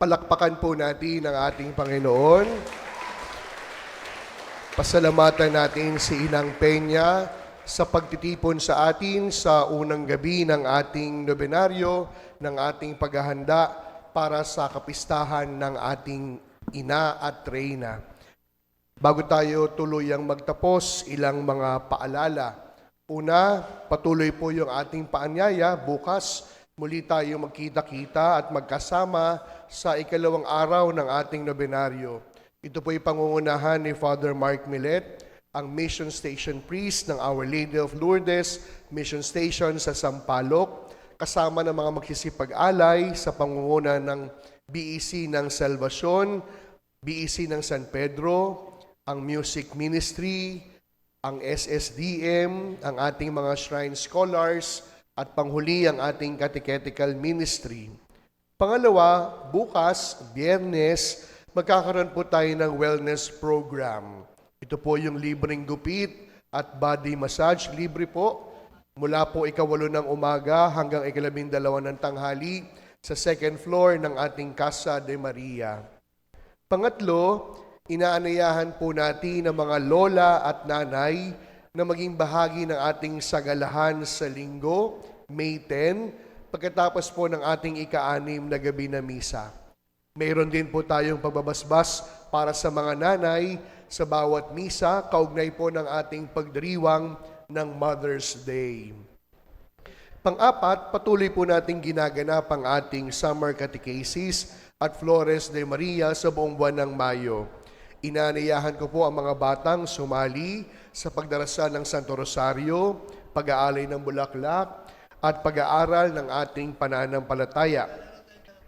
Palakpakan po natin ang ating Panginoon. Pasalamatan natin si Inang Peña sa pagtitipon sa atin sa unang gabi ng ating nobenaryo, ng ating paghahanda para sa kapistahan ng ating ina at reyna. Bago tayo tuluyang magtapos, ilang mga paalala. Una, patuloy po yung ating paanyaya. Bukas, muli tayo magkita-kita at magkasama sa ikalawang araw ng ating nobenaryo. Ito po ay pangungunahan ni Father Mark Millet, ang Mission Station Priest ng Our Lady of Lourdes Mission Station sa Sampaloc, kasama ng mga magsisipag-alay sa pangunguna ng BEC ng Salvacion, BEC ng San Pedro, ang Music Ministry, ang SSDM, ang ating mga Shrine Scholars, at panghuli ang ating Catechetical Ministry. Pangalawa, bukas, Biyernes, magkakaroon po tayo ng wellness program. Ito po yung libreng gupit at body massage. Libre po. Mula po 8:00 ng umaga hanggang 12:00 ng tanghali sa second floor ng ating Casa de Maria. Pangatlo, inaanayahan po natin ang mga lola at nanay na maging bahagi ng ating sagalahan sa linggo, May 10, pagkatapos po ng ating ika-6 na gabi na misa. Mayroon din po tayong pagbabasbas para sa mga nanay sa bawat misa, kaugnay po ng ating pagdiriwang ng Mother's Day. Pang-apat, patuloy po nating ginaganap ang ating Summer Catechesis at Flores de Maria sa buong buwan ng Mayo. Inaanayahan ko po ang mga batang sumali sa pagdarasal ng Santo Rosario, pag-aalay ng bulaklak, at pag-aaral ng ating pananampalataya.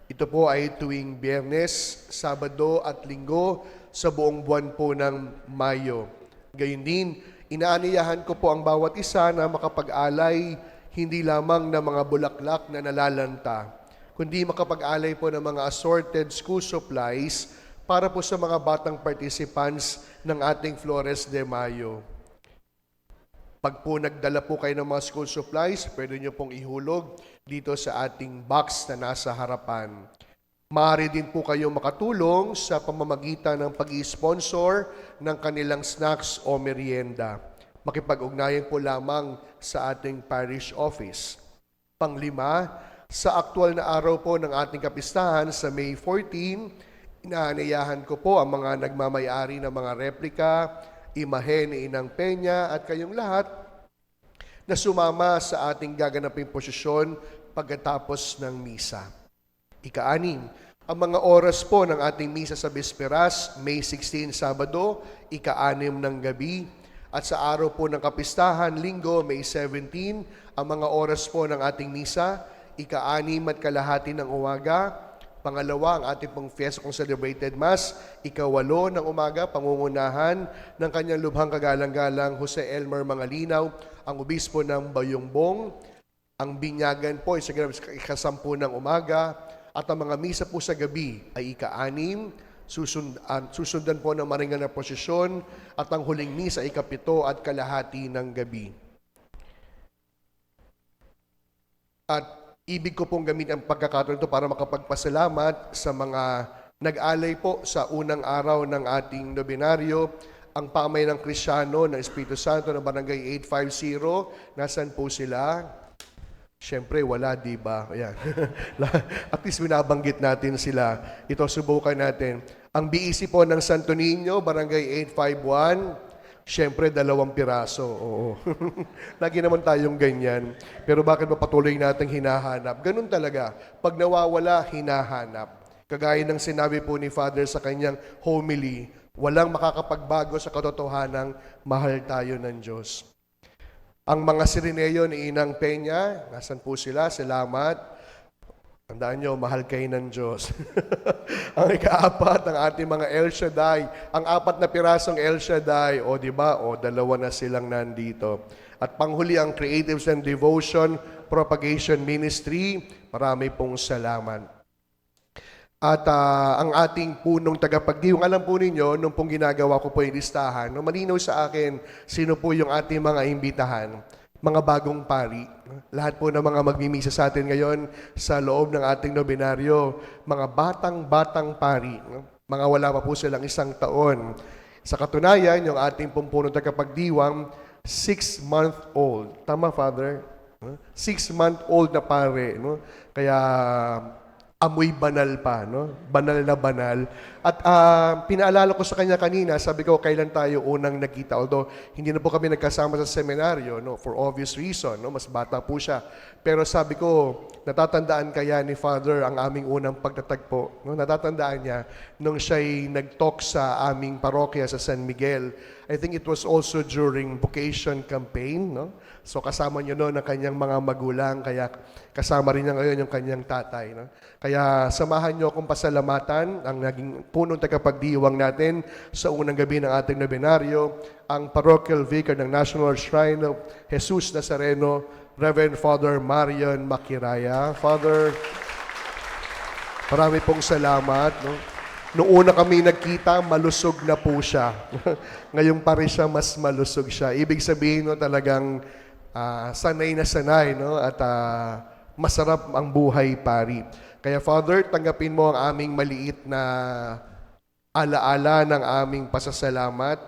Ito po ay tuwing Biyernes, Sabado at Linggo sa buong buwan po ng Mayo. Gayun din, inaaniyahan ko po ang bawat isa na makapag-alay hindi lamang ng mga bulaklak na nalalanta, kundi makapag-alay po ng mga assorted school supplies para po sa mga batang participants ng ating Flores de Mayo. Pag po nagdala po kayo ng mga school supplies, pwede nyo pong ihulog dito sa ating box na nasa harapan. Maaari din po kayo makatulong sa pamamagitan ng pag-i-sponsor ng kanilang snacks o merienda. Makipag-ugnayan po lamang sa ating parish office. Panglima, sa aktual na araw po ng ating kapistahan sa May 14, inaanayahan ko po ang mga nagmamayari ng mga replika, imahe ni Inang Peña at kayong lahat na sumama sa ating gaganaping posisyon pagkatapos ng misa. Ika-6, ang mga oras po ng ating misa sa Bisperas, May 16, Sabado, ika-6 ng gabi, at sa araw po ng kapistahan, Linggo, May 17, ang mga oras po ng ating misa, ika-6 at kalahati ng umaga. Pangalawa, ang ating pong Fiesta kong Celebrated Mass, ika-8 ng umaga, pangungunahan ng kanyang lubhang kagalang-galang Jose Elmer Mangalinaw, ang obispo ng Bayongbong. Ang binyagan po ay sa ika-10 ng umaga, at ang mga misa po sa gabi ay ika-6, susundan po ng maringan na prosesyon, at ang huling misa ay ika-7 at kalahati ng gabi. At ibig ko pong gamitin ang pagkakataon ito para makapagpasalamat sa mga nag-alay po sa unang araw ng ating nobenaryo, ang pamayanan ng Kristyano ng Espiritu Santo ng Barangay 850. Nasaan po sila? Siyempre, wala, di ba? Ayan. At least binabanggit natin sila. Ito, subukan natin. Ang BEC po ng Santo Niño, Barangay 851, siyempre, 2 piraso. Oo. Lagi naman tayong ganyan. Pero bakit ba patuloy nating hinahanap? Ganun talaga. Pag nawawala, hinahanap. Kagaya ng sinabi po ni Father sa kanyang homily, walang makakapagbago sa katotohanang mahal tayo ng Diyos. Ang mga Sirineo ni Inang Peña, nasan po sila? Salamat. Tandaan nyo, mahal kayo ng Diyos. Ang ika-4, ang ating mga El Shaddai, ang 4 na pirasong El Shaddai, o diba, o 2 na silang nandito. At panghuli, ang Creatives and Devotion Propagation Ministry, marami pong salamat. At ang ating punong tagapagdiwang, alam po ninyo, nung pong ginagawa ko po yung listahan, nung malinaw sa akin, sino po yung ating mga imbitahan. mga bagong pari. Lahat po ng mga magmimisa sa atin ngayon sa loob ng ating nobenaryo, mga batang-batang pari, mga wala pa po silang 1 taon. Sa katunayan, yung ating pumpunong tagapagdiwang, 6-month-old. Tama, Father? 6-month-old na pare. No? Kaya amoy banal pa, no? Banal na banal. At pinaalala ko sa kanya kanina, sabi ko, kailan tayo unang nagkita? Although, hindi na po kami nagkasama sa seminaryo, no? For obvious reason, no? Mas bata po siya. Pero sabi ko, natatandaan kaya ni Father ang aming unang pagtatagpo? No? Natatandaan niya nung siya'y nag-talk sa aming parokya sa San Miguel. I think it was also during vocation campaign, no? So kasama niyo noon ang kanyang mga magulang, kaya kasama rin niya ngayon yung kanyang tatay. No? Kaya samahan niyo akong pasalamatan ang naging punong tagapagdiwang natin sa unang gabi ng ating nobenaryo, ang Parochial Vicar ng National Shrine of Jesus Nazareno, Reverend Father Marion Makiraya. Father, marami pong salamat. No? Noong una kami nagkita, malusog na po siya. Ngayon pa rin siya, mas malusog siya. Ibig sabihin, no, talagang sanay na sanay, no? At masarap ang buhay, pari. Kaya Father, tanggapin mo ang aming maliit na alaala ng aming pasasalamat.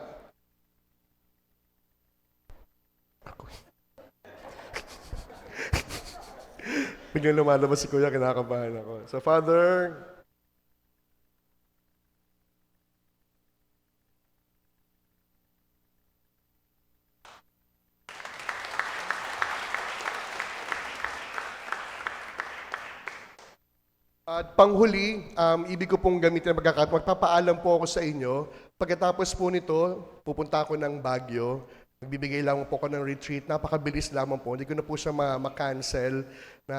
Biglang lumalabas si Kuya, kinakabahan ako. So Father, at panghuli, ibig ko pong gamitin ang pagkakataon. Magpapaalam po ako sa inyo. Pagkatapos po nito, pupunta ako ng Baguio. Nagbibigay lang po ako ng retreat. Napakabilis lamang po. Hindi ko na po siya ma-cancel na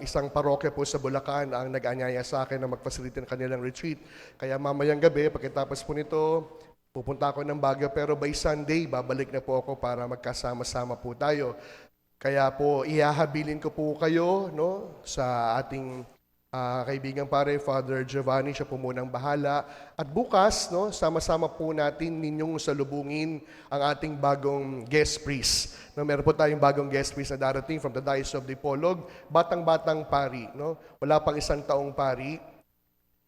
isang parokya po sa Bulacan ang nag-anyaya sa akin na mag-facilitate ng kanilang retreat. Kaya mamayang gabi, pagkatapos po nito, pupunta ako ng Baguio. Pero by Sunday, babalik na po ako para magkasama-sama po tayo. Kaya po, ihahabilin ko po kayo, no, sa ating kaibigang pare, Father Giovanni, siya po munang bahala. At bukas, no, sama-sama po natin ninyong salubungin ang ating bagong guest priest. No, meron po tayong bagong guest priest na darating from the Diocese of Dipolog. Batang-batang pari. No? Wala pang 1 taong pari.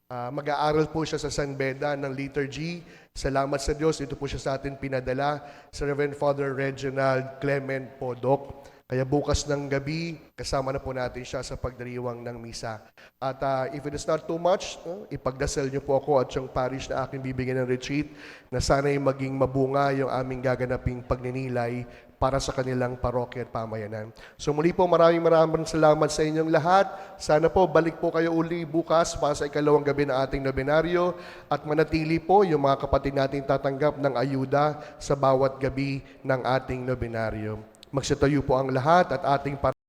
Mag-aaral po siya sa San Beda ng liturgy. Salamat sa Diyos, ito po siya sa atin pinadala, sa Reverend Father Reginald Clement Podok. Kaya bukas ng gabi, kasama na po natin siya sa pagdiriwang ng misa. At if it is not too much, ipagdasal niyo po ako at yung parish na aking bibigyan ng retreat na sana'y maging mabunga yung aming gaganaping pagninilay para sa kanilang parokya at pamayanan. So muli po, maraming salamat sa inyong lahat. Sana po balik po kayo uli bukas para sa ikalawang gabi ng ating nobenaryo at manatili po yung mga kapatid nating tatanggap ng ayuda sa bawat gabi ng ating nobenaryo. Magsitayo po ang lahat at ating